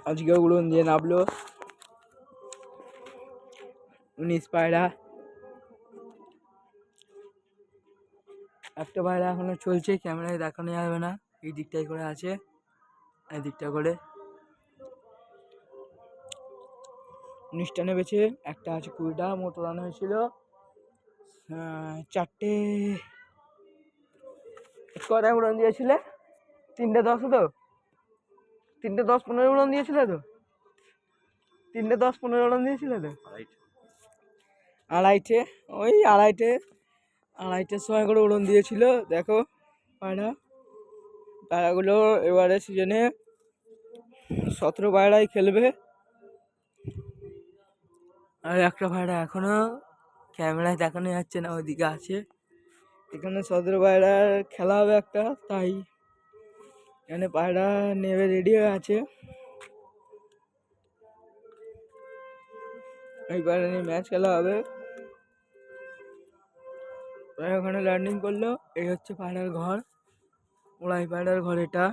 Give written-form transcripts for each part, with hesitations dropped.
আজকে উড়ন দিয়ে নামলো 19 পায়রা। একটা পায়রা এখনো চলছে, ক্যামেরায় দেখানো যাবে না, এই দিকটাই করে আছে, এই দিকটা করে 19টা নেমেছে, একটা আছে 20টা। মোট রান হয়েছিল 4টে। কটায় উড়ন দিয়েছিলে? 3টে 10 তো, 3টে 10 15 উড়ন দিয়েছিলে তো, 3টে 10 15 উড়ন দিয়েছিলে তো। আড়াইটে, ওই আড়াইটের সময় করে উড়ন দিয়েছিল। দেখো পায়রাগুলো এবারে সিজনে 17 পায়রাই খেলবে। আর একটা পায়রা এখনো ক্যামেরায় দেখানো যাচ্ছে না, ওইদিকে আছে। এখানে 17 পায়রার খেলা হবে একটা, তাই এখানে পায়রা নেবে রেডি হয়ে আছে। এই পায়রা নিয়ে ম্যাচ খেলা হবে। ওখানে ল্যান্ডিং করলো। এই হচ্ছে পায়রার ঘর, ওরাই পায়রার ঘর এটা।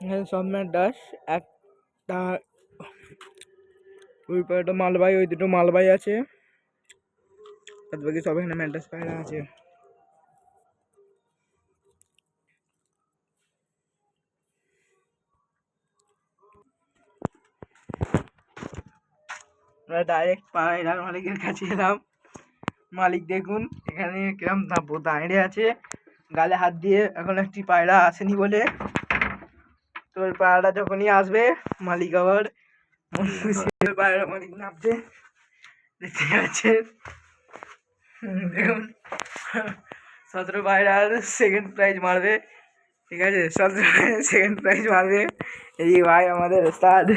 এখানে সব ম্যাচ ডাস। একটা ওই পায়রাটা মালবাই, ওই দুটো মালবাই আছে, বাদ বাকি সব এখানে ম্যান্টাস পায়রা আছে। আমরা ডাইরেক্ট পায়রার মালিকের কাছে এলাম। মালিক দেখুন এখানে কিরম দাঁড়িয়ে আছে, গালে হাত দিয়ে। এখন একটি পায়রা আসেনি বলে, তো ওই পায়রাটা যখনই আসবে মালিক আবার মন খুশি পায়রা মালিক নামছে, দেখতে পাচ্ছেন। দেখুন 17 পায়রার সেকেন্ড প্রাইজ মারবে, ঠিক আছে, 17 পায়রার সেকেন্ড প্রাইজ মারবে এই ভাই আমাদের ওস্তাদ।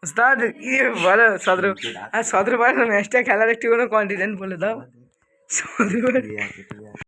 ওস্তাদ কি বলো, 17 পায়রা ম্যাচটা খেলার একটু কোনো কন্টিনেন্ট বলে দাও। 17